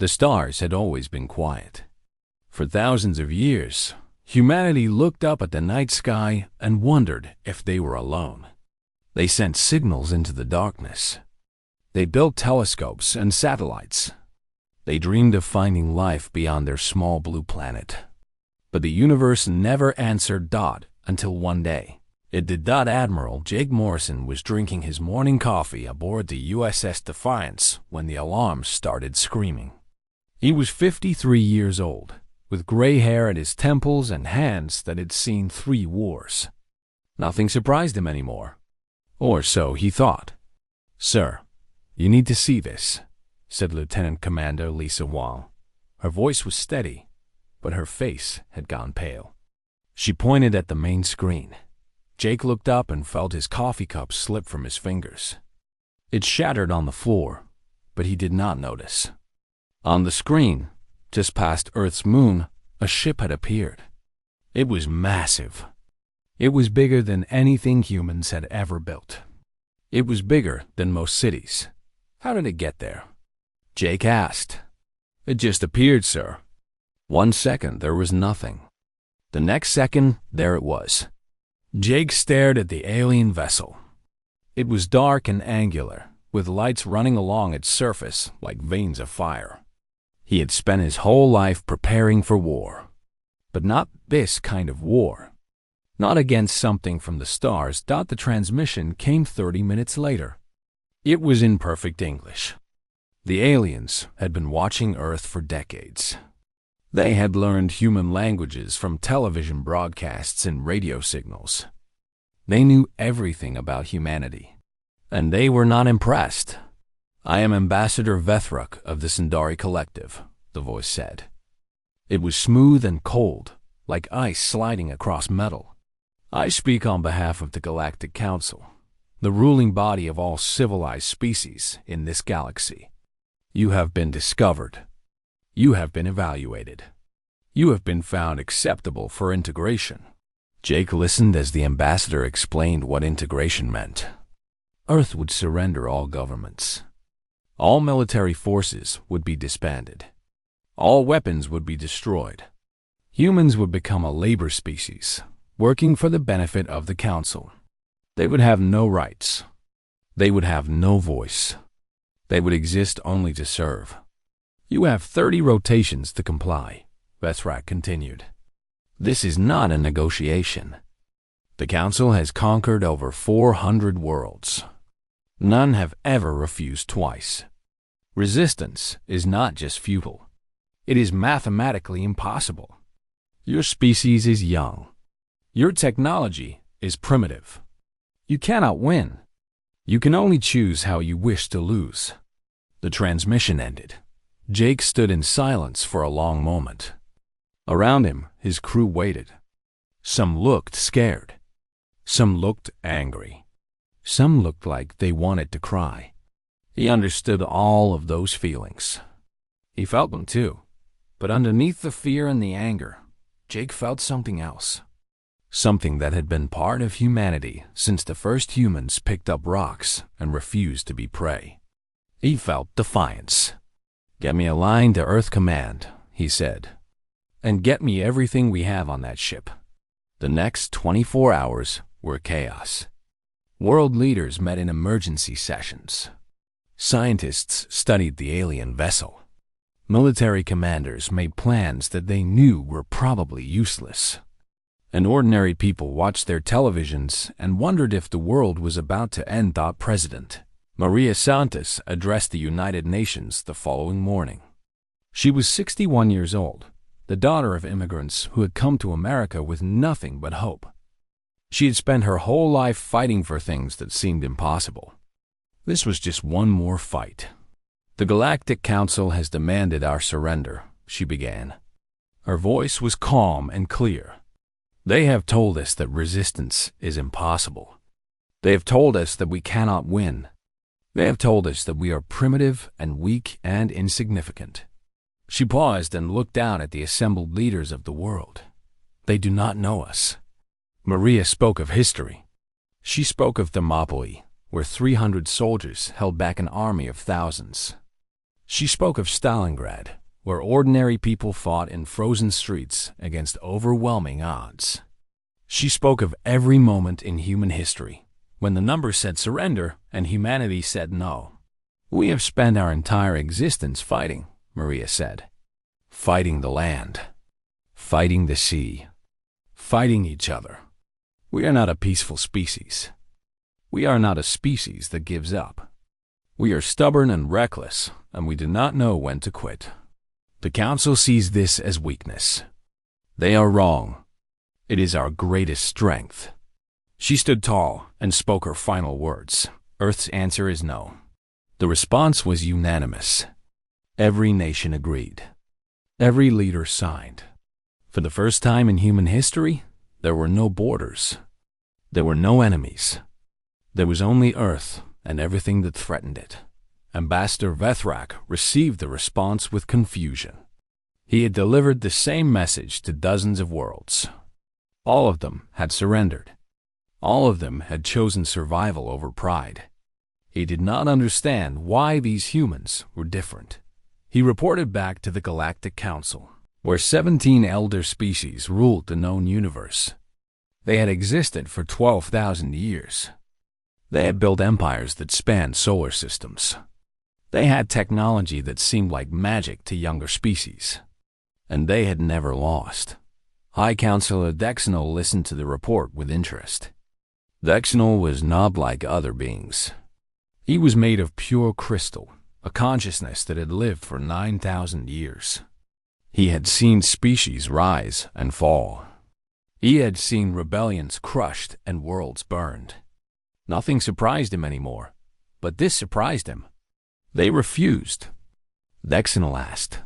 The stars had always been quiet. For thousands of years, humanity looked up at the night sky and wondered if they were alone. They sent signals into the darkness. They built telescopes and satellites. They dreamed of finding life beyond their small blue planet. But the universe never answered Dot until one day. It did. Admiral Jake Morrison was drinking his morning coffee aboard the USS Defiance when the alarm started screaming. He was 53 years old, with gray hair at his temples and hands that had seen 3 wars. Nothing surprised him anymore. Or so he thought. "Sir, you need to see this," said Lieutenant Commander Lisa Wall. Her voice was steady, but her face had gone pale. She pointed at the main screen. Jake looked up and felt his coffee cup slip from his fingers. It shattered on the floor, but he did not notice. On the screen, just past Earth's moon, a ship had appeared. It was massive. It was bigger than anything humans had ever built. It was bigger than most cities. "How did it get there?" Jake asked. "It just appeared, sir." 1 second, there was nothing. The next second, there it was. Jake stared at the alien vessel. It was dark and angular, with lights running along its surface like veins of fire. He had spent his whole life preparing for war. But not this kind of war. Not against something from the stars. The transmission came 30 minutes later. It was in perfect English. The aliens had been watching Earth for decades. They had learned human languages from television broadcasts and radio signals. They knew everything about humanity. And they were not impressed. "I am Ambassador Vethruk of the Sindari Collective," the voice said. It was smooth and cold, like ice sliding across metal. "I speak on behalf of the Galactic Council, the ruling body of all civilized species in this galaxy. You have been discovered. You have been evaluated. You have been found acceptable for integration." Jake listened as the ambassador explained what integration meant. Earth would surrender all governments. All military forces would be disbanded. All weapons would be destroyed. Humans would become a labor species, working for the benefit of the Council. They would have no rights. They would have no voice. They would exist only to serve. "You have 30 rotations to comply," Vethruk continued. "This is not a negotiation. The Council has conquered over 400 worlds. None have ever refused twice. Resistance is not just futile. It is mathematically impossible. Your species is young. Your technology is primitive. You cannot win. You can only choose how you wish to lose." The transmission ended. Jake stood in silence for a long moment. Around him, his crew waited. Some looked scared. Some looked angry. Some looked like they wanted to cry. He understood all of those feelings. He felt them too. But underneath the fear and the anger, Jake felt something else. Something that had been part of humanity since the first humans picked up rocks and refused to be prey. He felt defiance. "Get me a line to Earth Command," he said. "And get me everything we have on that ship." The next 24 hours were chaos. World leaders met in emergency sessions. Scientists studied the alien vessel. Military commanders made plans that they knew were probably useless. And ordinary people watched their televisions and wondered if the world was about to end. President Maria Santos addressed the United Nations the following morning. She was 61 years old, the daughter of immigrants who had come to America with nothing but hope. She had spent her whole life fighting for things that seemed impossible. This was just one more fight. "The Galactic Council has demanded our surrender," she began. Her voice was calm and clear. "They have told us that resistance is impossible. They have told us that we cannot win. They have told us that we are primitive and weak and insignificant." She paused and looked down at the assembled leaders of the world. "They do not know us." Maria spoke of history. She spoke of Thermopylae, where 300 soldiers held back an army of thousands. She spoke of Stalingrad, where ordinary people fought in frozen streets against overwhelming odds. She spoke of every moment in human history, when the numbers said surrender and humanity said no. "We have spent our entire existence fighting," Maria said. "Fighting the land, fighting the sea, fighting each other. We are not a peaceful species. We are not a species that gives up. We are stubborn and reckless, and we do not know when to quit. The Council sees this as weakness. They are wrong. It is our greatest strength." She stood tall and spoke her final words. Earth's answer is no. The response was unanimous. Every nation agreed. Every leader signed. For the first time in human history, there were no borders. There were no enemies. There was only Earth and everything that threatened it. Ambassador Vethrak received the response with confusion. He had delivered the same message to dozens of worlds. All of them had surrendered. All of them had chosen survival over pride. He did not understand why these humans were different. He reported back to the Galactic Council, where 17 elder species ruled the known universe. They had existed for 12,000 years. They had built empires that spanned solar systems. They had technology that seemed like magic to younger species. And they had never lost. High Counselor Dexinol listened to the report with interest. Dexinol was not like other beings. He was made of pure crystal, a consciousness that had lived for 9,000 years. He had seen species rise and fall. He had seen rebellions crushed and worlds burned. Nothing surprised him anymore, but this surprised him. They refused. Dexinol asked.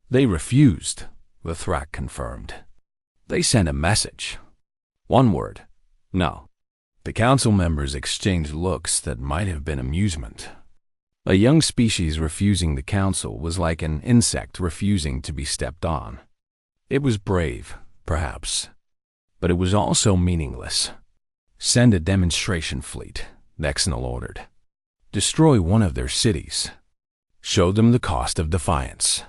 They refused, Vethrak confirmed. They sent a message. One word, no. The council members exchanged looks that might have been amusement. A young species refusing the council was like an insect refusing to be stepped on. It was brave, perhaps, but it was also meaningless. Send a demonstration fleet, Dexinol ordered. Destroy one of their cities. Show them the cost of defiance.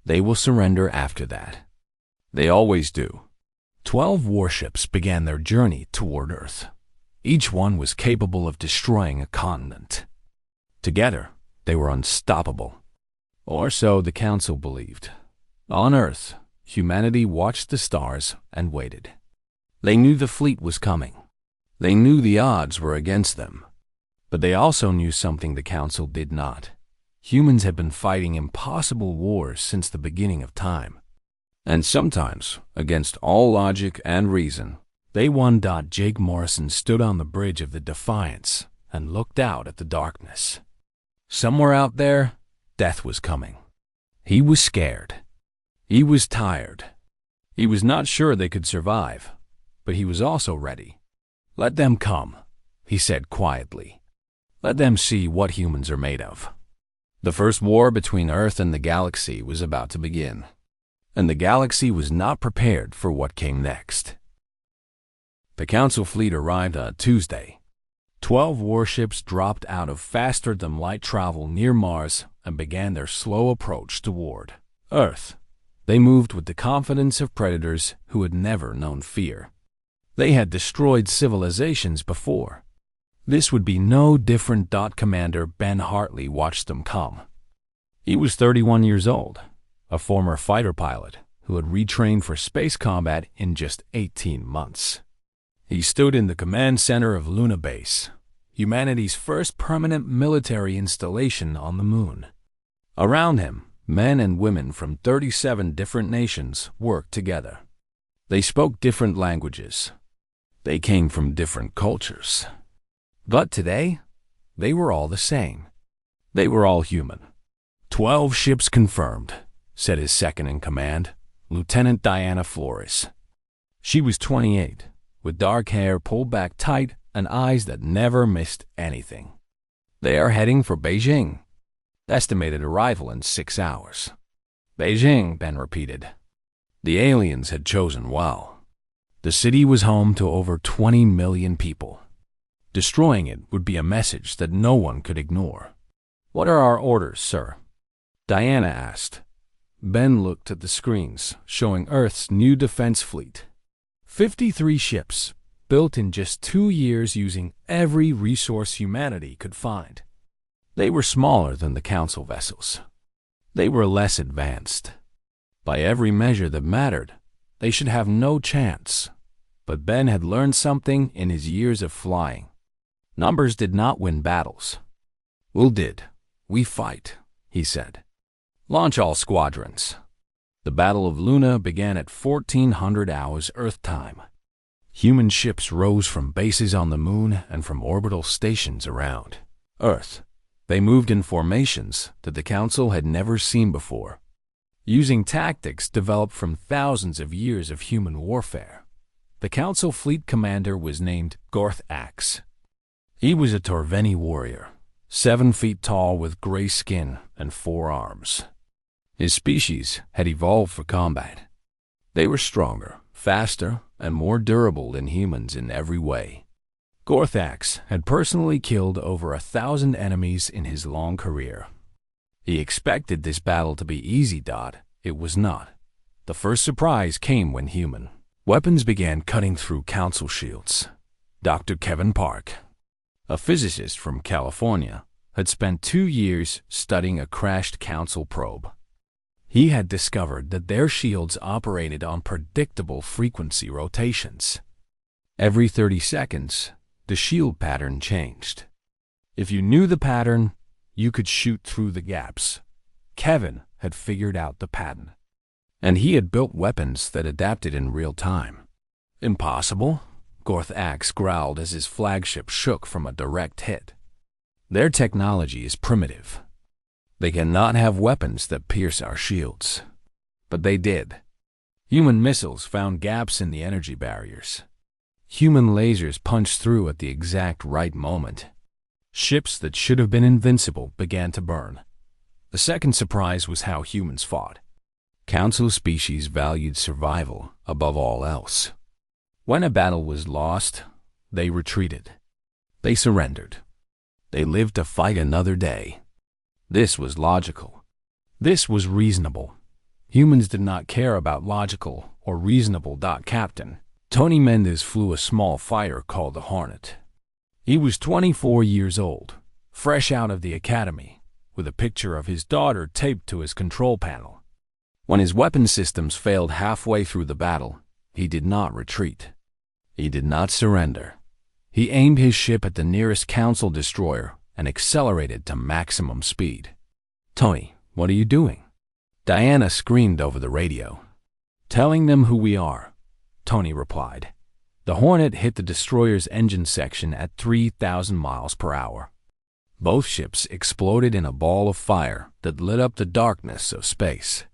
They will surrender after that. They always do. 12 warships began their journey toward Earth. Each one was capable of destroying a continent. Together, they were unstoppable. Or so the Council believed. On Earth, humanity watched the stars and waited. They knew the fleet was coming. They knew the odds were against them. But they also knew something the Council did not. Humans had been fighting impossible wars since the beginning of time. And sometimes, against all logic and reason, they won. Jake Morrison stood on the bridge of the Defiance and looked out at the darkness. Somewhere out there, death was coming. He was scared. He was tired. He was not sure they could survive, but he was also ready. Let them come, he said quietly. Let them see what humans are made of. The first war between Earth and the galaxy was about to begin, and the galaxy was not prepared for what came next. The Council fleet arrived on Tuesday. 12 warships dropped out of faster-than-light travel near Mars and began their slow approach toward Earth. They moved with the confidence of predators who had never known fear. They had destroyed civilizations before. This would be no different. Commander Ben Hartley watched them come. He was 31 years old, a former fighter pilot who had retrained for space combat in just 18 months. He stood in the command center of Luna Base, humanity's first permanent military installation on the moon. Around him, men and women from 37 different nations worked together. They spoke different languages. They came from different cultures. But today, they were all the same. They were all human. 12 ships confirmed, said his second-in-command, Lieutenant Diana Flores. She was 28, with dark hair pulled back tight and eyes that never missed anything. They are heading for Beijing. Estimated arrival in 6 hours. Beijing, Ben repeated. The aliens had chosen well. The city was home to over 20 million people. Destroying it would be a message that no one could ignore. What are our orders, sir? Diana asked. Ben looked at the screens, showing Earth's new defense fleet. 53 ships, built in just 2 years using every resource humanity could find. They were smaller than the Council vessels. They were less advanced. By every measure that mattered, they should have no chance. But Ben had learned something in his years of flying. Numbers did not win battles. "We did. We fight," he said. "Launch all squadrons." The Battle of Luna began at 1400 hours Earth time. Human ships rose from bases on the moon and from orbital stations around Earth. They moved in formations that the Council had never seen before, using tactics developed from thousands of years of human warfare. The Council fleet commander was named Gorth-Ax. He was a Torveni warrior, 7 feet tall with gray skin and 4 arms. His species had evolved for combat. They were stronger, faster, and more durable than humans in every way. Gorth-Ax had personally killed over 1,000 enemies in his long career. He expected this battle to be easy. It was not. The first surprise came when human weapons began cutting through Council shields. Dr. Kevin Park, a physicist from California, had spent 2 years studying a crashed Council probe. He had discovered that their shields operated on predictable frequency rotations. Every 30 seconds, the shield pattern changed. If you knew the pattern, you could shoot through the gaps. Kevin had figured out the pattern, and he had built weapons that adapted in real time. "Impossible," Gorth-Ax growled as his flagship shook from a direct hit. "Their technology is primitive. They cannot have weapons that pierce our shields." But they did. Human missiles found gaps in the energy barriers. Human lasers punched through at the exact right moment. Ships that should have been invincible began to burn. The second surprise was how humans fought. Council species valued survival above all else. When a battle was lost, they retreated. They surrendered. They lived to fight another day. This was logical. This was reasonable. Humans did not care about logical or reasonable. Captain Tony Mendez flew a small fighter called the Hornet. He was 24 years old, fresh out of the academy, with a picture of his daughter taped to his control panel. When his weapon systems failed halfway through the battle, he did not retreat. He did not surrender. He aimed his ship at the nearest Council destroyer and accelerated to maximum speed. "Tony, what are you doing?" Diana screamed over the radio. "Telling them who we are," Tony replied. The Hornet hit the destroyer's engine section at 3,000 miles per hour. Both ships exploded in a ball of fire that lit up the darkness of space.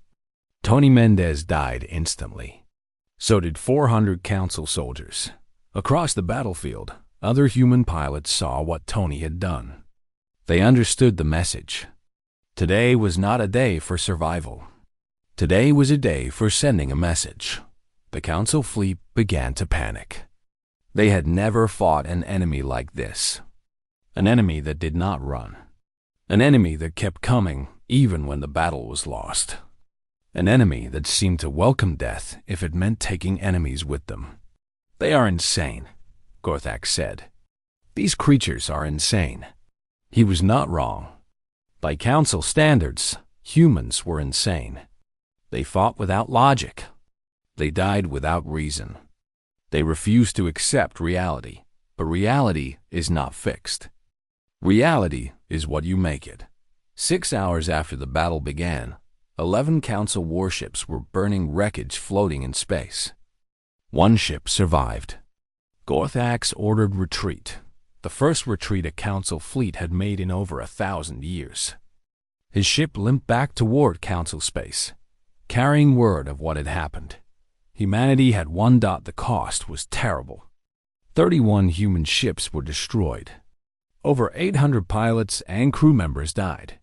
Tony Mendez died instantly. So did 400 Council soldiers. Across the battlefield, other human pilots saw what Tony had done. They understood the message. Today was not a day for survival. Today was a day for sending a message. The Council fleet began to panic. They had never fought an enemy like this. An enemy that did not run. An enemy that kept coming even when the battle was lost. An enemy that seemed to welcome death if it meant taking enemies with them. "They are insane," Gorth-Ax said. "These creatures are insane." He was not wrong. By Council standards, humans were insane. They fought without logic. They died without reason. They refused to accept reality, but reality is not fixed. Reality is what you make it. 6 hours after the battle began, 11 Council warships were burning wreckage floating in space. 1 ship survived. Gorth-Ax ordered retreat, the first retreat a Council fleet had made in over 1,000 years. His ship limped back toward Council space, carrying word of what had happened. Humanity had won. The cost was terrible. 31 human ships were destroyed. Over 800 pilots and crew members died.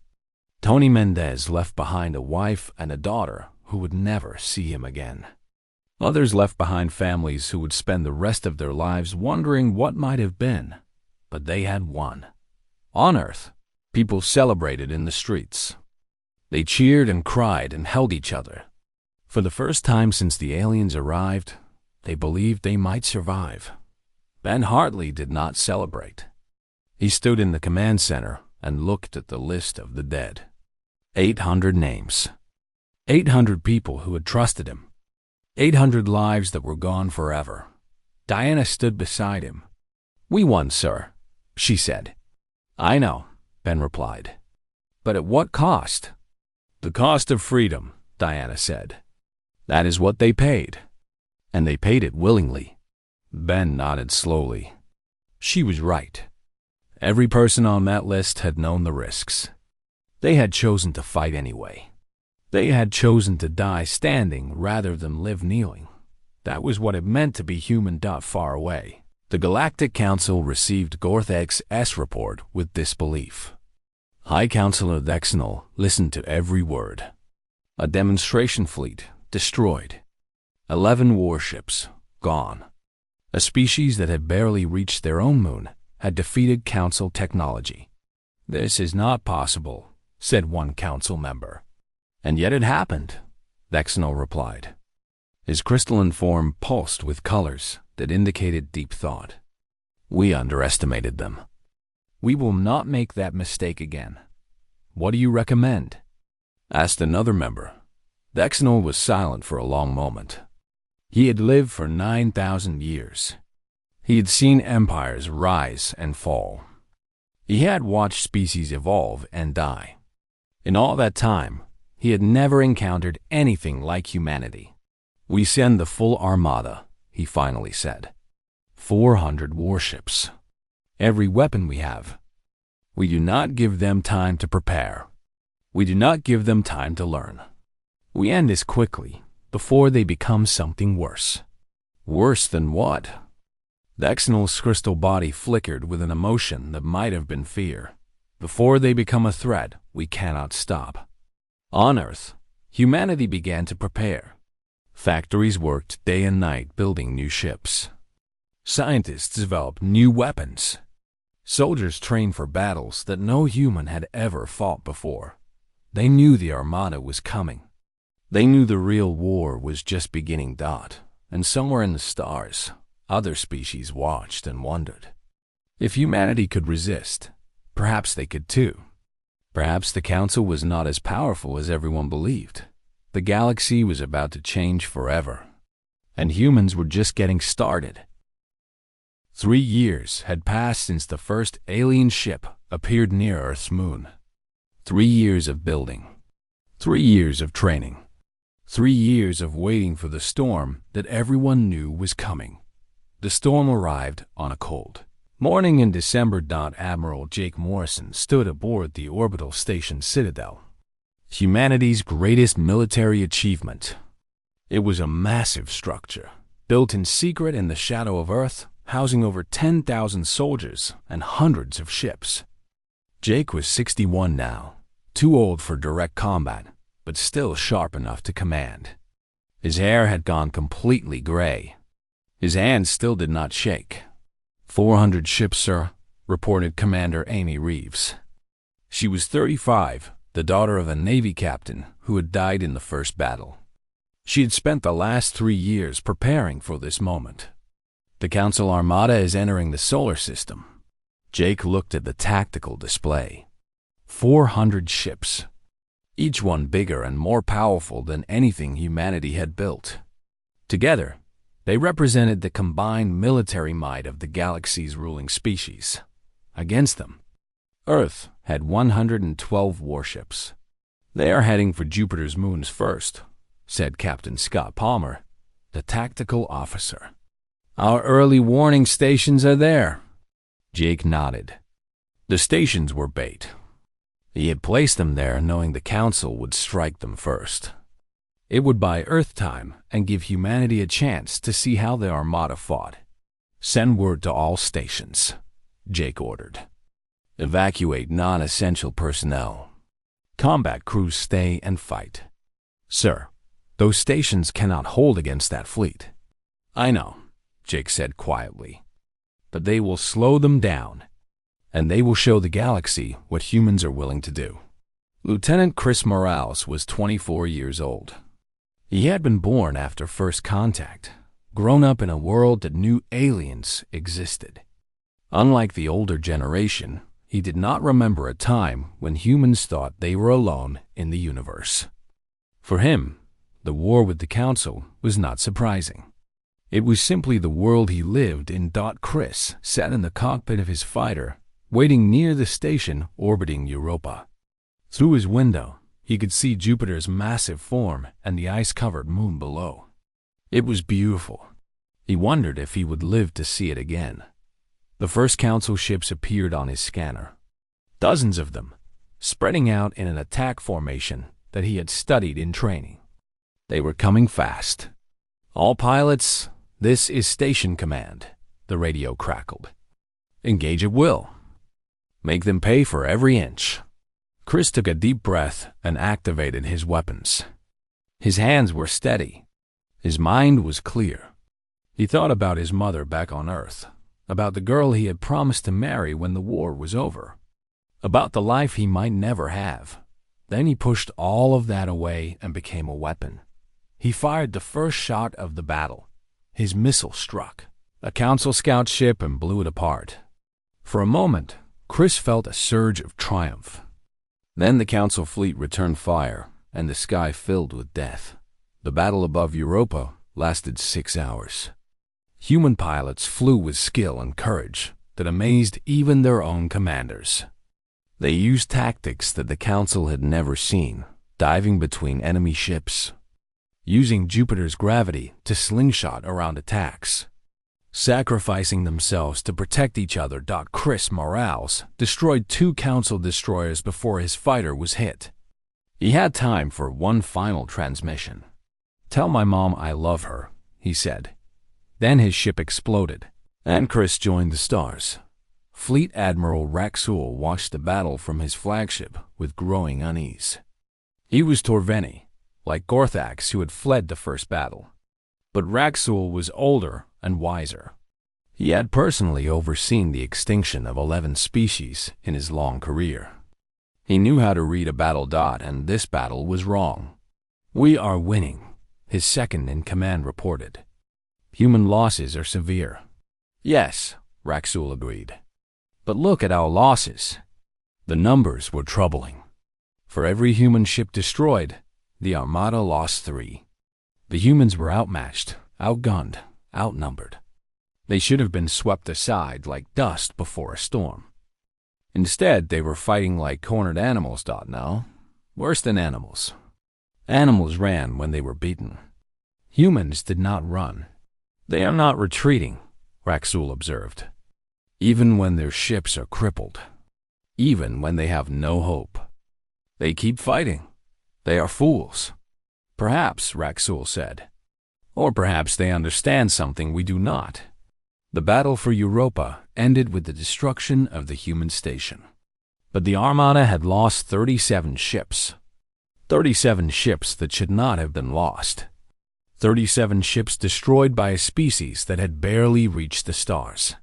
Tony Mendez left behind a wife and a daughter who would never see him again. Others left behind families who would spend the rest of their lives wondering what might have been. But they had won. On Earth, people celebrated in the streets. They cheered and cried and held each other. For the first time since the aliens arrived, they believed they might survive. Ben Hartley did not celebrate. He stood in the command center and looked at the list of the dead. 800 names. 800 people who had trusted him. 800 lives that were gone forever. Diana stood beside him. "We won, sir," she said. "I know," Ben replied. "But at what cost?" "The cost of freedom," Diana said. "That is what they paid. And they paid it willingly." Ben nodded slowly. She was right. Every person on that list had known the risks. They had chosen to fight anyway. They had chosen to die standing rather than live kneeling. That was what it meant to be human. Far away. The Galactic Council received Gorthek's report with disbelief. High Counselor Dexnal listened to every word. A demonstration fleet destroyed. 11 warships gone. A species that had barely reached their own moon had defeated Council technology. "This is not possible," said one Council member. "And yet it happened," Dexnal replied. His crystalline form pulsed with colors that indicated deep thought. "We underestimated them. We will not make that mistake again. What do you recommend?" asked another member. Dexnal was silent for a long moment. He had lived for 9,000 years. He had seen empires rise and fall. He had watched species evolve and die. In all that time, he had never encountered anything like humanity. "We send the full armada," he finally said. 400 warships. Every weapon we have. We do not give them time to prepare. We do not give them time to learn. We end this quickly, before they become something worse." "Worse than what?" Dexnal's crystal body flickered with an emotion that might have been fear. "Before they become a threat, we cannot stop." On Earth, humanity began to prepare. Factories worked day and night building new ships. Scientists developed new weapons. Soldiers trained for battles that no human had ever fought before. They knew the Armada was coming. They knew the real war was just beginning. And somewhere in the stars, other species watched and wondered. If humanity could resist, perhaps they could too. Perhaps the Council was not as powerful as everyone believed. The galaxy was about to change forever, and humans were just getting started. 3 years had passed since the first alien ship appeared near Earth's moon. 3 years of building. 3 years of training. 3 years of waiting for the storm that everyone knew was coming. The storm arrived on a cold morning in December. Admiral Jake Morrison stood aboard the orbital station Citadel, humanity's greatest military achievement. It was a massive structure, built in secret in the shadow of Earth, housing over 10,000 soldiers and hundreds of ships. Jake was 61 now, too old for direct combat, but still sharp enough to command. His hair had gone completely gray. His hands still did not shake. 400 ships, sir, reported Commander Amy Reeves. She was 35, the daughter of a Navy captain who had died in the first battle. She had spent the last 3 years preparing for this moment. "The Council Armada is entering the solar system." Jake looked at the tactical display. 400 ships, each one bigger and more powerful than anything humanity had built. Together, they represented the combined military might of the galaxy's ruling species. Against them, Earth had 112 warships. "They are heading for Jupiter's moons first," said Captain Scott Palmer, the tactical officer. "Our early warning stations are there." Jake nodded. The stations were bait. He had placed them there knowing the Council would strike them first. It would buy Earth time and give humanity a chance to see how the Armada fought. "Send word to all stations," Jake ordered. "Evacuate non-essential personnel. Combat crews stay and fight." "Sir, those stations cannot hold against that fleet." "I know," Jake said quietly. "But they will slow them down, and they will show the galaxy what humans are willing to do." Lieutenant Chris Morales was 24 years old. He had been born after first contact, grown up in a world that knew aliens existed. Unlike the older generation, he did not remember a time when humans thought they were alone in the universe. For him, the war with the Council was not surprising. It was simply the world he lived in. Chris sat in the cockpit of his fighter, waiting near the station orbiting Europa. Through his window, he could see Jupiter's massive form and the ice-covered moon below. It was beautiful. He wondered if he would live to see it again. The first Council ships appeared on his scanner. Dozens of them, spreading out in an attack formation that he had studied in training. They were coming fast. "All pilots, this is Station Command," the radio crackled. "Engage at will. Make them pay for every inch." Chris took a deep breath and activated his weapons. His hands were steady. His mind was clear. He thought about his mother back on Earth, about the girl he had promised to marry when the war was over, about the life he might never have. Then he pushed all of that away and became a weapon. He fired the first shot of the battle. His missile struck a Council scout ship and blew it apart. For a moment, Chris felt a surge of triumph. Then the Council fleet returned fire, and the sky filled with death. The battle above Europa lasted 6 hours. Human pilots flew with skill and courage that amazed even their own commanders. They used tactics that the Council had never seen, diving between enemy ships, using Jupiter's gravity to slingshot around attacks, sacrificing themselves to protect each other. Chris Morales destroyed 2 Council destroyers before his fighter was hit. He had time for one final transmission. "Tell my mom I love her," he said. Then his ship exploded, and Chris joined the stars. Fleet Admiral Raxul watched the battle from his flagship with growing unease. He was Torveni, like Gorthax, who had fled the first battle. But Raxul was older and wiser. He had personally overseen the extinction of 11 species in his long career. He knew how to read a battle. And this battle was wrong. "We are winning," his second-in-command reported. "Human losses are severe." "Yes," Raxul agreed. "But look at our losses." The numbers were troubling. For every human ship destroyed, the Armada lost 3. The humans were outmatched, outgunned, outnumbered. They should have been swept aside like dust before a storm. Instead, they were fighting like cornered animals. No, worse than animals. Animals ran when they were beaten. Humans did not run. "They are not retreating," Raxul observed. "Even when their ships are crippled. Even when they have no hope. They keep fighting. They are fools." "Perhaps," Raxul said. "Or perhaps they understand something we do not." The battle for Europa ended with the destruction of the human station. But the Armada had lost 37 ships. 37 ships that should not have been lost. 37 ships destroyed by a species that had barely reached the stars.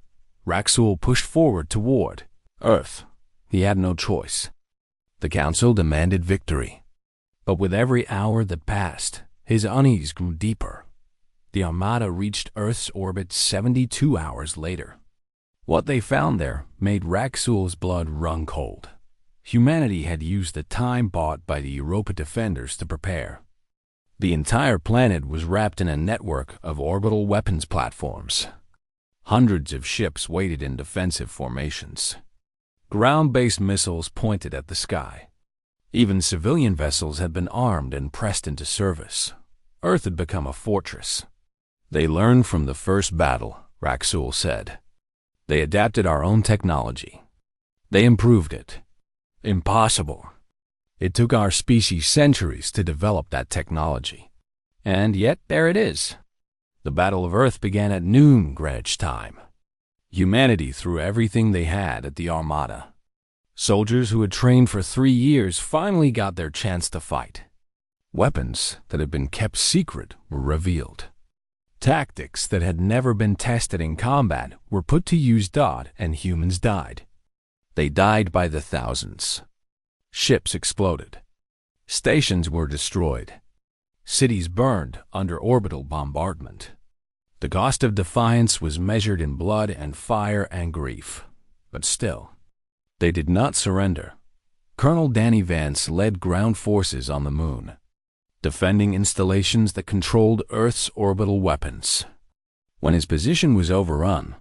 Raxul pushed forward toward Earth. He had no choice. The Council demanded victory. But with every hour that passed, his unease grew deeper. The Armada reached Earth's orbit 72 hours later. What they found there made Raxul's blood run cold. Humanity had used the time bought by the Europa defenders to prepare. The entire planet was wrapped in a network of orbital weapons platforms. Hundreds of ships waited in defensive formations. Ground-based missiles pointed at the sky. Even civilian vessels had been armed and pressed into service. Earth had become a fortress. "They learned from the first battle," Raxul said. "They adapted our own technology. They improved it." Impossible. It took our species centuries to develop that technology. And yet there it is. The Battle of Earth began at noon Greenwich time. Humanity threw everything they had at the Armada. Soldiers who had trained for 3 years finally got their chance to fight. Weapons that had been kept secret were revealed. Tactics that had never been tested in combat were put to use. And humans died. They died by the thousands. Ships exploded. Stations were destroyed. Cities burned under orbital bombardment. The cost of defiance was measured in blood and fire and grief. But still, they did not surrender. Colonel Danny Vance led ground forces on the moon, defending installations that controlled Earth's orbital weapons. When his position was overrun,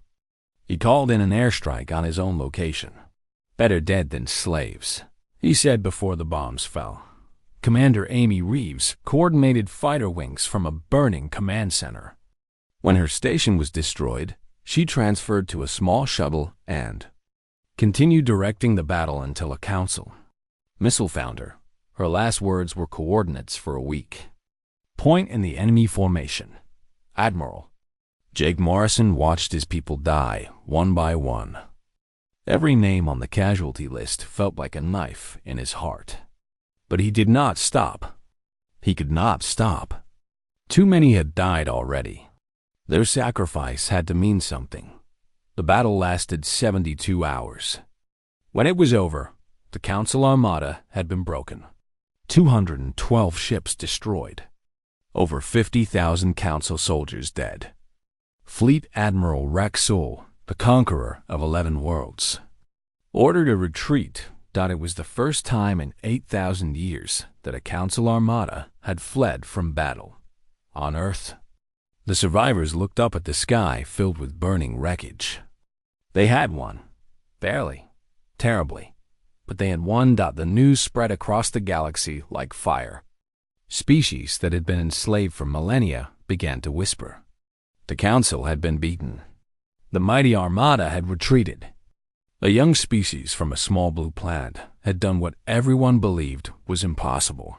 he called in an airstrike on his own location. "Better dead than slaves," he said before the bombs fell. Commander Amy Reeves coordinated fighter wings from a burning command center. When her station was destroyed, she transferred to a small shuttle and continued directing the battle until a council missile found her. Her last words were coordinates for a week. Point in the enemy formation. Admiral. Jake Morrison watched his people die, one by one. Every name on the casualty list felt like a knife in his heart. But he did not stop. He could not stop. Too many had died already. Their sacrifice had to mean something. The battle lasted 72 hours. When it was over, the Council Armada had been broken. 212 ships destroyed. Over 50,000 Council soldiers dead. Fleet Admiral Raxul, the conqueror of 11 worlds, ordered a retreat. It was the first time in 8,000 years that a Council Armada had fled from battle. On Earth, the survivors looked up at the sky filled with burning wreckage. They had won. Barely. Terribly. But they had won. The news spread across the galaxy like fire. Species that had been enslaved for millennia began to whisper. The Council had been beaten. The mighty Armada had retreated. A young species from a small blue planet had done what everyone believed was impossible.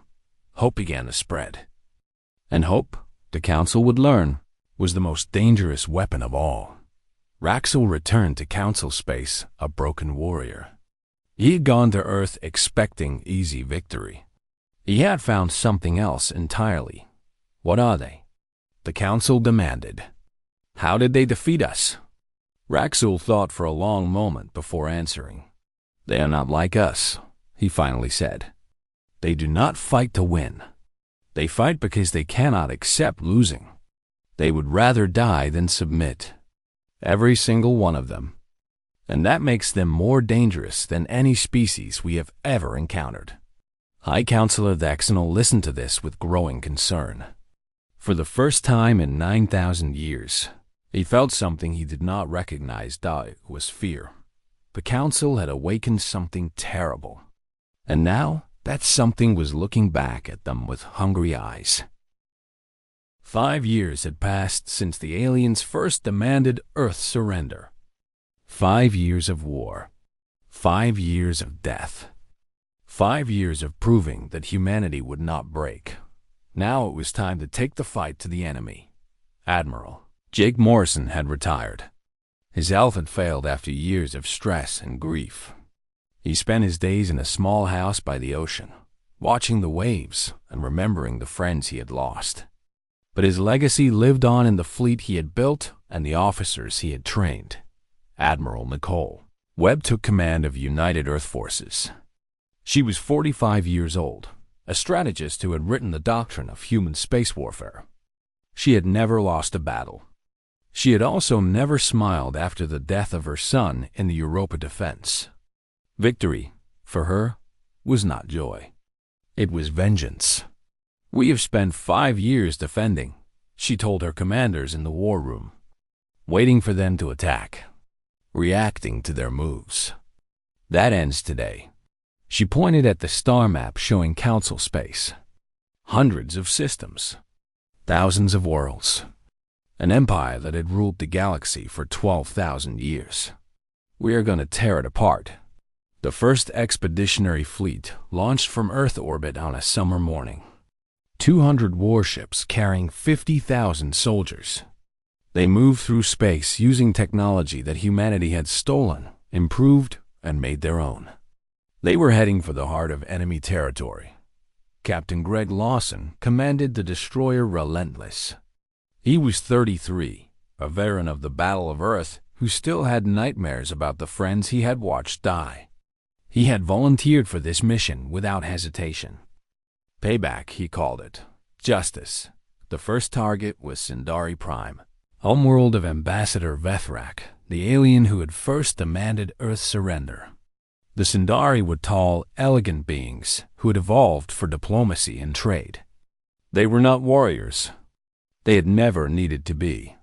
Hope began to spread. And hope, the Council would learn, was the most dangerous weapon of all. Raxul returned to Council space a broken warrior. He had gone to Earth expecting easy victory. He had found something else entirely. What are they? The Council demanded. How did they defeat us? Raxul thought for a long moment before answering. They are not like us, he finally said. They do not fight to win. They fight because they cannot accept losing. They would rather die than submit. Every single one of them. And that makes them more dangerous than any species we have ever encountered. High Counselor Daxonal listened to this with growing concern. For the first time in 9,000 years, he felt something he did not recognize. It was fear. The Council had awakened something terrible. And now, that something was looking back at them with hungry eyes. 5 years had passed since the aliens first demanded Earth's surrender. 5 years of war. 5 years of death. 5 years of proving that humanity would not break. Now it was time to take the fight to the enemy. Admiral Jake Morrison had retired. His health had failed after years of stress and grief. He spent his days in a small house by the ocean, watching the waves and remembering the friends he had lost. But his legacy lived on in the fleet he had built and the officers he had trained. Admiral Nicole Webb took command of United Earth Forces. She was 45 years old, a strategist who had written the doctrine of human space warfare. She had never lost a battle. She had also never smiled after the death of her son in the Europa defense. Victory, for her, was not joy. It was vengeance. We have spent 5 years defending, she told her commanders in the war room, waiting for them to attack, reacting to their moves. That ends today. She pointed at the star map showing Council space. Hundreds of systems. Thousands of worlds. An empire that had ruled the galaxy for 12,000 years. We are going to tear it apart. The first expeditionary fleet launched from Earth orbit on a summer morning. 200 warships carrying 50,000 soldiers. They moved through space using technology that humanity had stolen, improved, and made their own. They were heading for the heart of enemy territory. Captain Greg Lawson commanded the destroyer Relentless. He was 33, a veteran of the Battle of Earth who still had nightmares about the friends he had watched die. He had volunteered for this mission without hesitation. Payback, he called it. Justice. The first target was Sindari Prime, homeworld of Ambassador Vethrak, the alien who had first demanded Earth's surrender. The Sindari were tall, elegant beings who had evolved for diplomacy and trade. They were not warriors. They had never needed to be.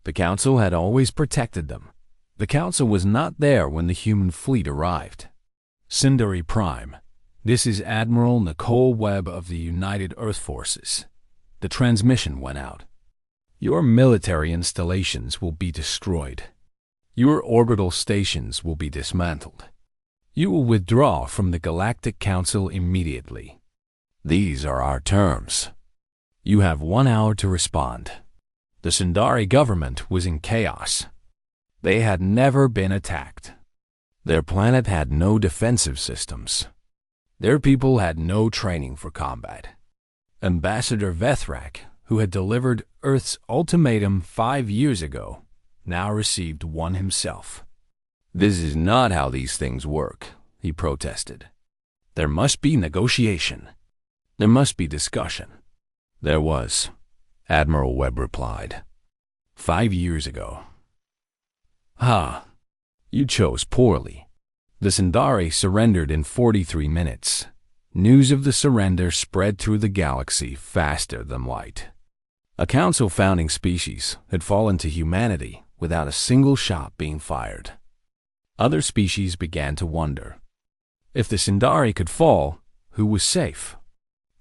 The Council had always protected them. The Council was not there when the human fleet arrived. Sindari Prime. This is Admiral Nicole Webb of the United Earth Forces. The transmission went out. Your military installations will be destroyed. Your orbital stations will be dismantled. You will withdraw from the Galactic Council immediately. These are our terms. You have 1 hour to respond. The Sindari government was in chaos. They had never been attacked. Their planet had no defensive systems. Their people had no training for combat. Ambassador Vethrak, who had delivered Earth's ultimatum 5 years ago, now received one himself. This is not how these things work, he protested. There must be negotiation. There must be discussion. There was, Admiral Webb replied. 5 years ago. You chose poorly. The Sindari surrendered in 43 minutes. News of the surrender spread through the galaxy faster than light. A council-founding species had fallen to humanity without a single shot being fired. Other species began to wonder. If the Sindari could fall, who was safe?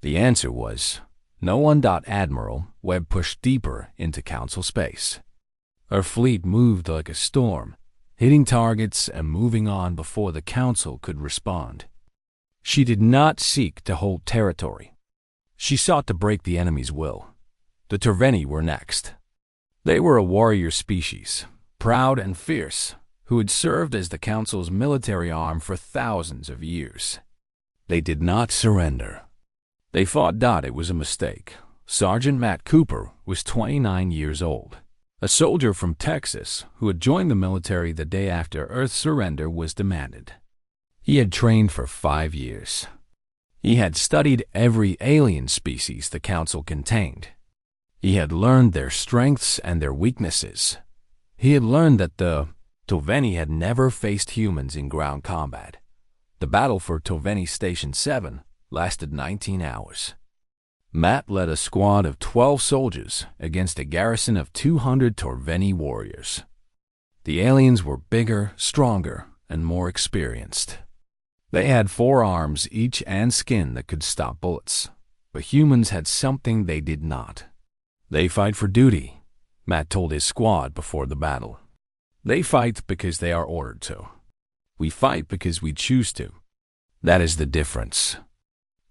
The answer was no one. Admiral Webb pushed deeper into Council space. Her fleet moved like a storm, hitting targets and moving on before the Council could respond. She did not seek to hold territory. She sought to break the enemy's will. The Terveni were next. They were a warrior species, proud and fierce, who had served as the Council's military arm for thousands of years. They did not surrender. They fought. It was a mistake. Sergeant Matt Cooper was 29 years old. A soldier from Texas who had joined the military the day after Earth's surrender was demanded. He had trained for 5 years. He had studied every alien species the Council contained. He had learned their strengths and their weaknesses. He had learned that the Toveni had never faced humans in ground combat. The battle for Toveni Station 7 lasted 19 hours. Matt led a squad of 12 soldiers against a garrison of 200 Torveni warriors. The aliens were bigger, stronger, and more experienced. They had 4 arms each and skin that could stop bullets, but humans had something they did not. They fight for duty, Matt told his squad before the battle. They fight because they are ordered to. We fight because we choose to. That is the difference.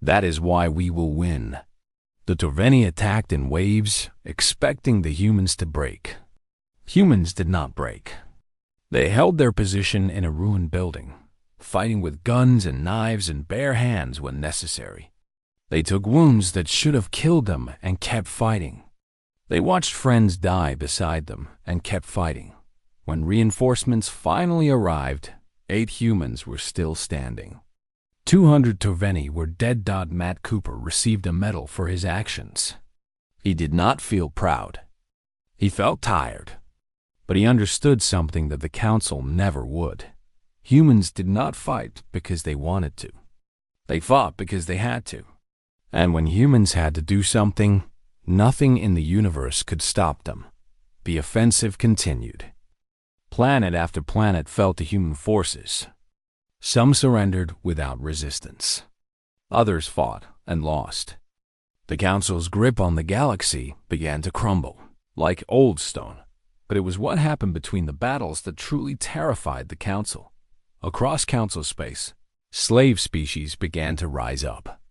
That is why we will win. The Torveni attacked in waves, expecting the humans to break. Humans did not break. They held their position in a ruined building, fighting with guns and knives and bare hands when necessary. They took wounds that should have killed them and kept fighting. They watched friends die beside them and kept fighting. When reinforcements finally arrived, 8 humans were still standing. 200 Torveni were dead. Matt Cooper received a medal for his actions. He did not feel proud. He felt tired. But he understood something that the Council never would. Humans did not fight because they wanted to. They fought because they had to. And when humans had to do something, nothing in the universe could stop them. The offensive continued. Planet after planet fell to human forces. Some surrendered without resistance. Others fought and lost. The Council's grip on the galaxy began to crumble, like old stone. But it was what happened between the battles that truly terrified the Council. Across Council space, slave species began to rise up.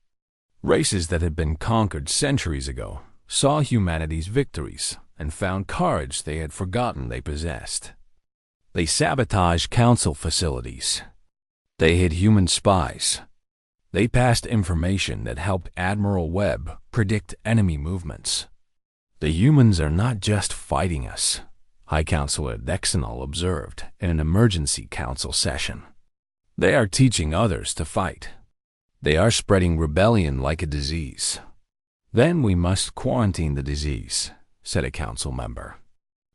Races that had been conquered centuries ago saw humanity's victories and found courage they had forgotten they possessed. They sabotaged Council facilities. They hid human spies. They passed information that helped Admiral Webb predict enemy movements. The humans are not just fighting us, High Counselor Dexenol observed in an emergency council session. They are teaching others to fight. They are spreading rebellion like a disease. Then we must quarantine the disease, said a council member.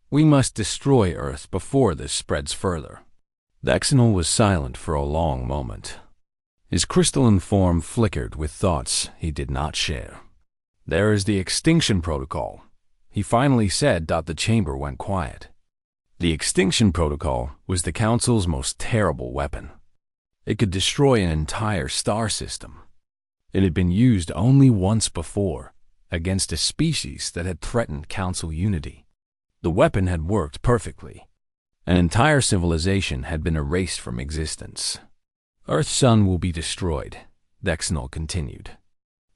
We must destroy Earth before this spreads further. Vexenal was silent for a long moment. His crystalline form flickered with thoughts he did not share. There is the extinction protocol, he finally said. The chamber went quiet. The extinction protocol was the council's most terrible weapon. It could destroy an entire star system. It had been used only once before, against a species that had threatened council unity. The weapon had worked perfectly. An entire civilization had been erased from existence. Earth's sun will be destroyed, Vexenal continued.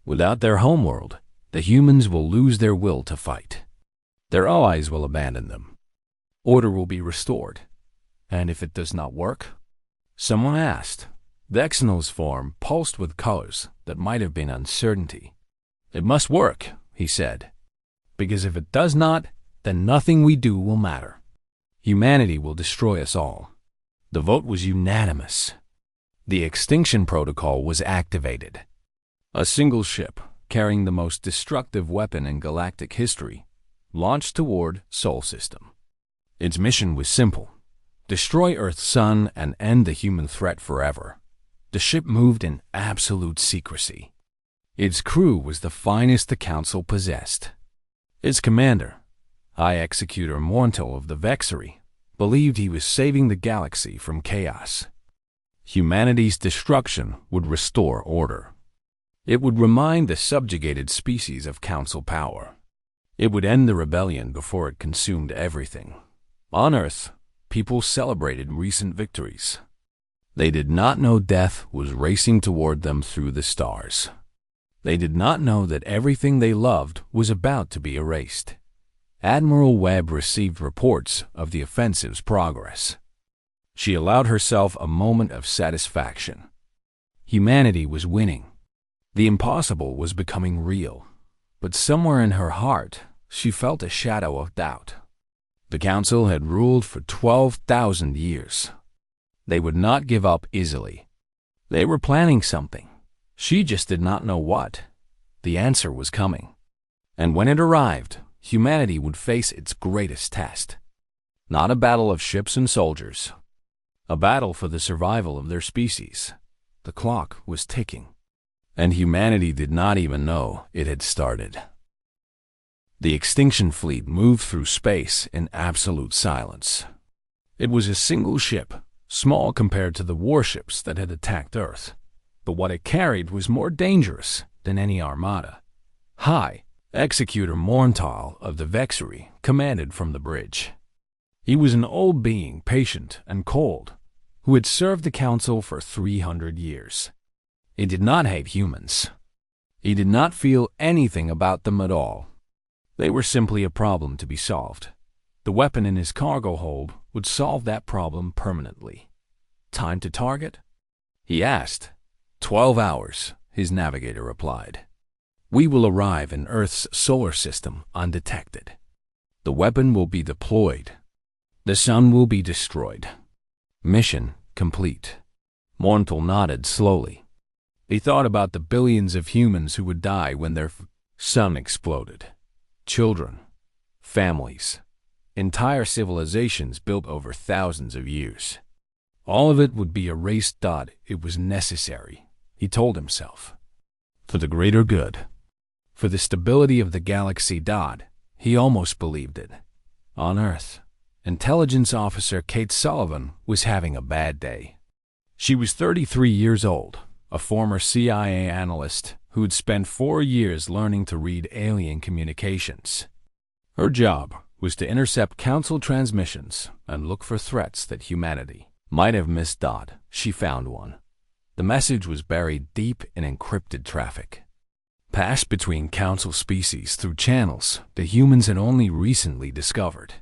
Without their homeworld, the humans will lose their will to fight. Their allies will abandon them. Order will be restored. And if it does not work? Someone asked. Vexenal's form pulsed with colors that might have been uncertainty. It must work, he said. Because if it does not, then nothing we do will matter. Humanity will destroy us all. The vote was unanimous. The extinction protocol was activated. A single ship, carrying the most destructive weapon in galactic history, launched toward Sol System. Its mission was simple: destroy Earth's sun and end the human threat forever. The ship moved in absolute secrecy. Its crew was the finest the Council possessed. Its commander, High Executor Morntel of the Vexery, believed he was saving the galaxy from chaos. Humanity's destruction would restore order. It would remind the subjugated species of Council power. It would end the rebellion before it consumed everything. On Earth, people celebrated recent victories. They did not know death was racing toward them through the stars. They did not know that everything they loved was about to be erased. Admiral Webb received reports of the offensive's progress. She allowed herself a moment of satisfaction. Humanity was winning. The impossible was becoming real. But somewhere in her heart, she felt a shadow of doubt. The Council had ruled for 12,000 years. They would not give up easily. They were planning something. She just did not know what. The answer was coming. And when it arrived, humanity would face its greatest test. Not a battle of ships and soldiers. A battle for the survival of their species. The clock was ticking. And humanity did not even know it had started. The extinction fleet moved through space in absolute silence. It was a single ship, small compared to the warships that had attacked Earth. But what it carried was more dangerous than any armada. High Executor Morntal of the Vexery commanded from the bridge. He was an old being, patient and cold, who had served the Council for 300 years. He did not hate humans. He did not feel anything about them at all. They were simply a problem to be solved. The weapon in his cargo hold would solve that problem permanently. Time to target? He asked. 12 hours, his navigator replied. We will arrive in Earth's solar system undetected. The weapon will be deployed. The sun will be destroyed. Mission complete. Morntal nodded slowly. He thought about the billions of humans who would die when their sun exploded. Children, families, entire civilizations built over thousands of years. All of it would be erased. It was necessary, he told himself. For the greater good. For the stability of the galaxy. He almost believed it. On Earth, Intelligence Officer Kate Sullivan was having a bad day. She was 33 years old, a former CIA analyst who had spent 4 years learning to read alien communications. Her job was to intercept Council transmissions and look for threats that humanity might have missed. She found one. The message was buried deep in encrypted traffic, passed between Council species through channels the humans had only recently discovered.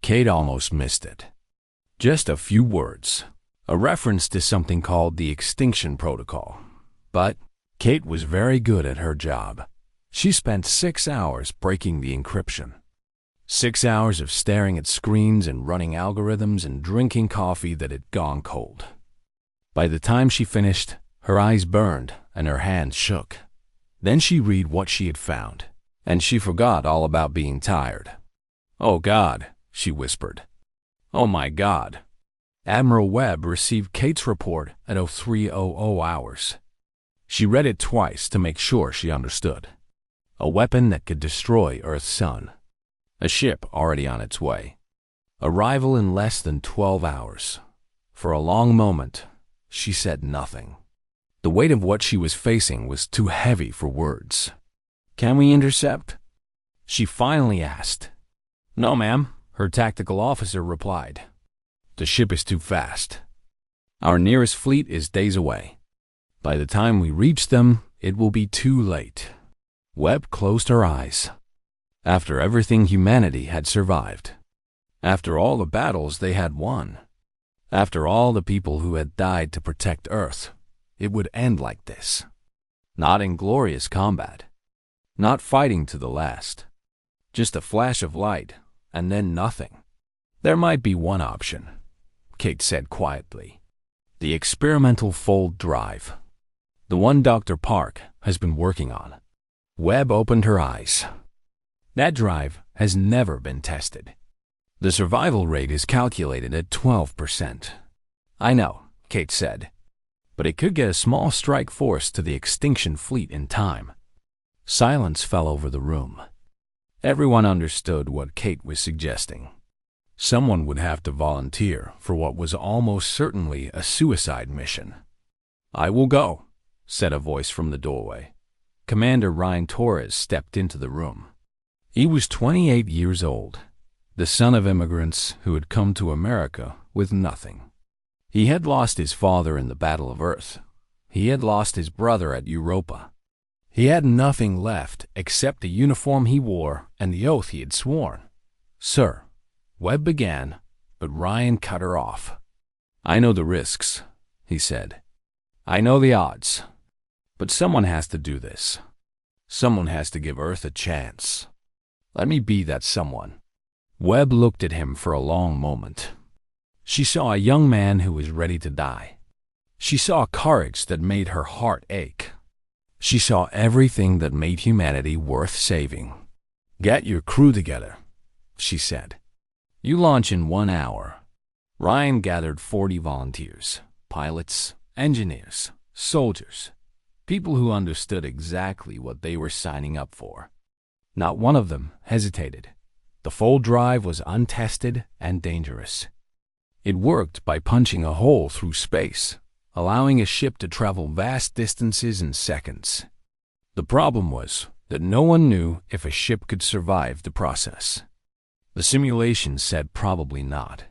Kate almost missed it. Just a few words, a reference to something called the Extinction Protocol. But Kate was very good at her job. She spent 6 hours breaking the encryption. 6 hours of staring at screens and running algorithms and drinking coffee that had gone cold. By the time she finished, her eyes burned and her hands shook. Then she read what she had found, and she forgot all about being tired. "Oh God," she whispered. "Oh my God." Admiral Webb received Kate's report at 0300 hours. She read it twice to make sure she understood. A weapon that could destroy Earth's sun. A ship already on its way. Arrival in less than 12 hours. For a long moment, she said nothing. The weight of what she was facing was too heavy for words. "Can we intercept?" she finally asked. "No, ma'am," her tactical officer replied. "The ship is too fast. Our nearest fleet is days away. By the time we reach them, it will be too late." Webb closed her eyes. After everything humanity had survived, after all the battles they had won, after all the people who had died to protect Earth, it would end like this. Not in glorious combat, not fighting to the last, just a flash of light and then nothing. "There might be one option," Kate said quietly. "The experimental fold drive. The one Dr. Park has been working on." Webb opened her eyes. "That drive has never been tested. The survival rate is calculated at 12%. "I know," Kate said, "but it could get a small strike force to the extinction fleet in time." Silence fell over the room. Everyone understood what Kate was suggesting. Someone would have to volunteer for what was almost certainly a suicide mission. "I will go," said a voice from the doorway. Commander Ryan Torres stepped into the room. He was 28 years old, the son of immigrants who had come to America with nothing. He had lost his father in the Battle of Earth. He had lost his brother at Europa. He had nothing left except the uniform he wore and the oath he had sworn. "Sir," Webb began, but Ryan cut her off. "I know the risks," he said. "I know the odds. But someone has to do this. Someone has to give Earth a chance. Let me be that someone." Webb looked at him for a long moment. She saw a young man who was ready to die. She saw courage that made her heart ache. She saw everything that made humanity worth saving. "Get your crew together," she said. "You launch in 1 hour." Ryan gathered 40 volunteers, pilots, engineers, soldiers, people who understood exactly what they were signing up for. Not one of them hesitated. The fold drive was untested and dangerous. It worked by punching a hole through space, allowing a ship to travel vast distances in seconds. The problem was that no one knew if a ship could survive the process. The simulation said probably not,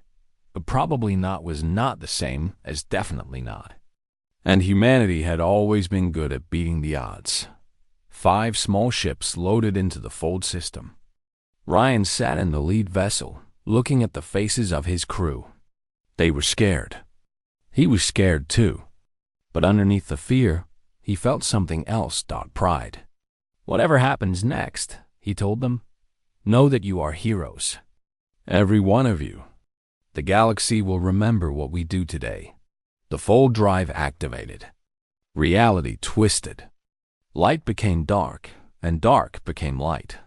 but probably not was not the same as definitely not. And humanity had always been good at beating the odds. 5 small ships loaded into the fold system. Ryan sat in the lead vessel, looking at the faces of his crew. They were scared. He was scared too. But underneath the fear, he felt something else: pride. "Whatever happens next," he told them, "know that you are heroes. Every one of you. The galaxy will remember what we do today." The fold drive activated. Reality twisted. Light became dark, and dark became light.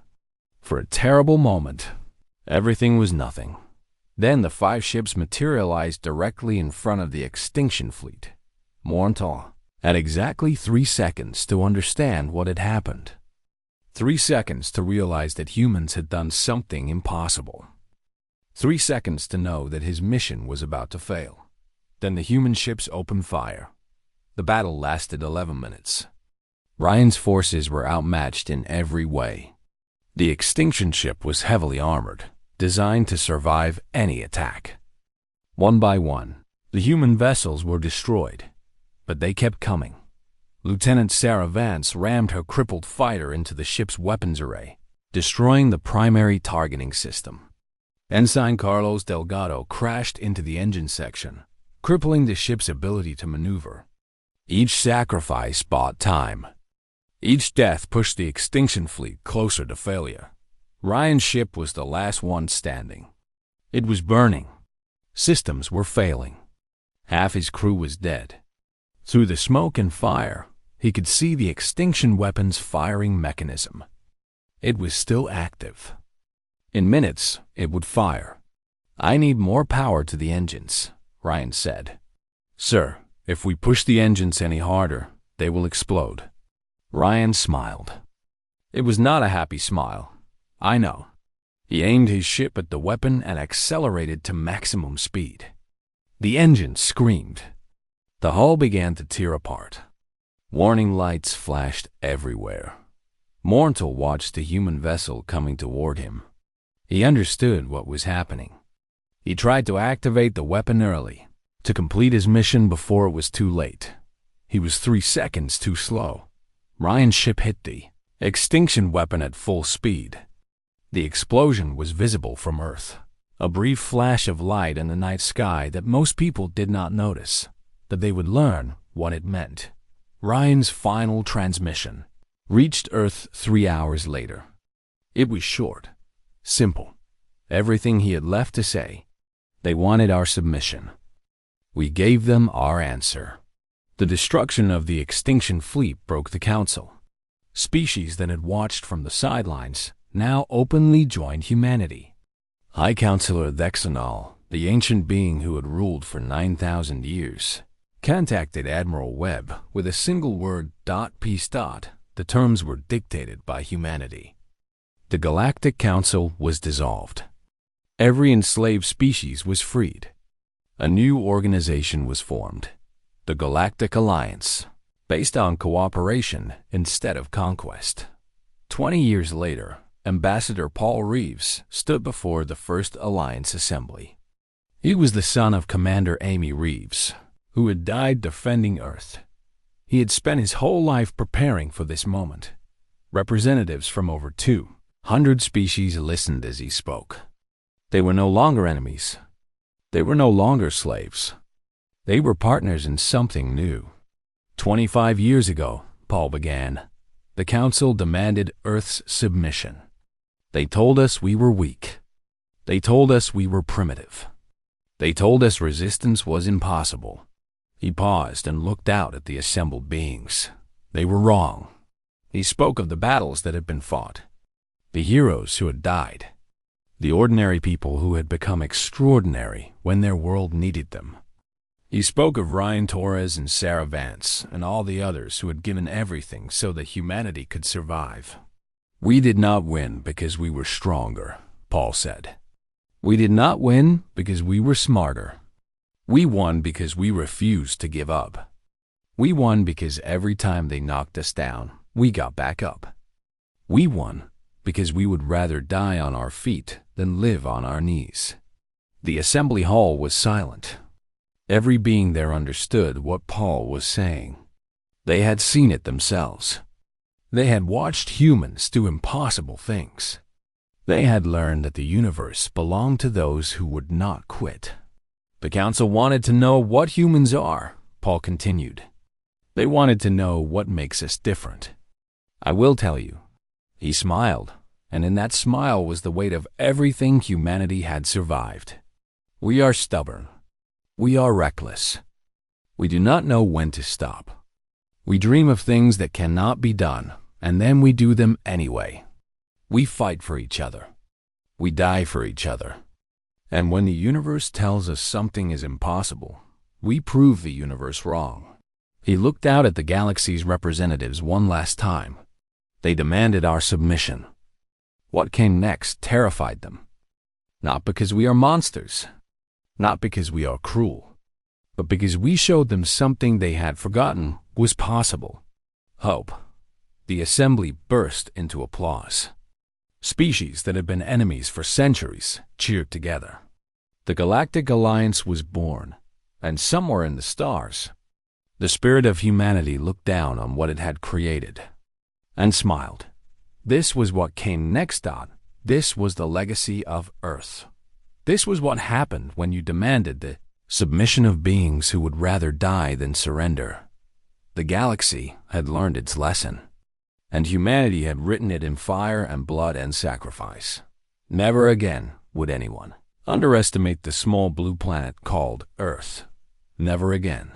For a terrible moment, everything was nothing. Then the 5 ships materialized directly in front of the extinction fleet. Mornton had exactly 3 seconds to understand what had happened. 3 seconds to realize that humans had done something impossible. 3 seconds to know that his mission was about to fail. Then the human ships opened fire. The battle lasted 11 minutes. Ryan's forces were outmatched in every way. The extinction ship was heavily armored, designed to survive any attack. One by one, the human vessels were destroyed, but they kept coming. Lieutenant Sarah Vance rammed her crippled fighter into the ship's weapons array, destroying the primary targeting system. Ensign Carlos Delgado crashed into the engine section, crippling the ship's ability to maneuver. Each sacrifice bought time. Each death pushed the extinction fleet closer to failure. Ryan's ship was the last one standing. It was burning. Systems were failing. Half his crew was dead. Through the smoke and fire, he could see the extinction weapon's firing mechanism. It was still active. In minutes, it would fire. "I need more power to the engines," Ryan said. "Sir, if we push the engines any harder, they will explode." Ryan smiled. It was not a happy smile. I know. He aimed his ship at the weapon and accelerated to maximum speed. The engine screamed. The hull began to tear apart. Warning lights flashed everywhere. Mortal watched the human vessel coming toward him. He understood what was happening. He tried to activate the weapon early, to complete his mission before it was too late. He was 3 seconds too slow. Ryan's ship hit the extinction weapon at full speed. The explosion was visible from Earth, a brief flash of light in the night sky that most people did not notice, that they would learn what it meant. Ryan's final transmission reached Earth 3 hours later. It was short, simple, everything he had left to say. They wanted our submission. We gave them our answer. The destruction of the extinction fleet broke the council. Species that had watched from the sidelines now openly joined humanity. High Counselor Thexanol, the ancient being who had ruled for 9,000 years, contacted Admiral Webb with a single word, peace. The terms were dictated by humanity. The Galactic Council was dissolved. Every enslaved species was freed. A new organization was formed, the Galactic Alliance, based on cooperation instead of conquest. 20 years later, Ambassador Paul Reeves stood before the first Alliance Assembly. He was the son of Commander Amy Reeves, who had died defending Earth. He had spent his whole life preparing for this moment. Representatives from over 200 species listened as he spoke. They were no longer enemies. They were no longer slaves. They were partners in something new. 25 years ago, Paul began, the Council demanded Earth's submission. They told us we were weak. They told us we were primitive. They told us resistance was impossible. He paused and looked out at the assembled beings. They were wrong. He spoke of the battles that had been fought, the heroes who had died, the ordinary people who had become extraordinary when their world needed them. He spoke of Ryan Torres and Sarah Vance and all the others who had given everything so that humanity could survive. "We did not win because we were stronger," Paul said. "We did not win because we were smarter. We won because we refused to give up. We won because every time they knocked us down, we got back up. We won because we would rather die on our feet than live on our knees." The assembly hall was silent. Every being there understood what Paul was saying. They had seen it themselves. They had watched humans do impossible things. They had learned that the universe belonged to those who would not quit. "The Council wanted to know what humans are," Paul continued. "They wanted to know what makes us different. I will tell you." He smiled, and in that smile was the weight of everything humanity had survived. "We are stubborn. We are reckless. We do not know when to stop. We dream of things that cannot be done, and then we do them anyway. We fight for each other. We die for each other. And when the universe tells us something is impossible, we prove the universe wrong." He looked out at the galaxy's representatives one last time. They demanded our submission. What came next terrified them. Not because we are monsters, not because we are cruel, but because we showed them something they had forgotten was possible. Hope. The assembly burst into applause. Species that had been enemies for centuries cheered together. The Galactic Alliance was born, and somewhere in the stars, the spirit of humanity looked down on what it had created and smiled. This was what came next. This was the legacy of Earth. This was what happened when you demanded the submission of beings who would rather die than surrender. The galaxy had learned its lesson, and humanity had written it in fire and blood and sacrifice. Never again would anyone underestimate the small blue planet called Earth. Never again.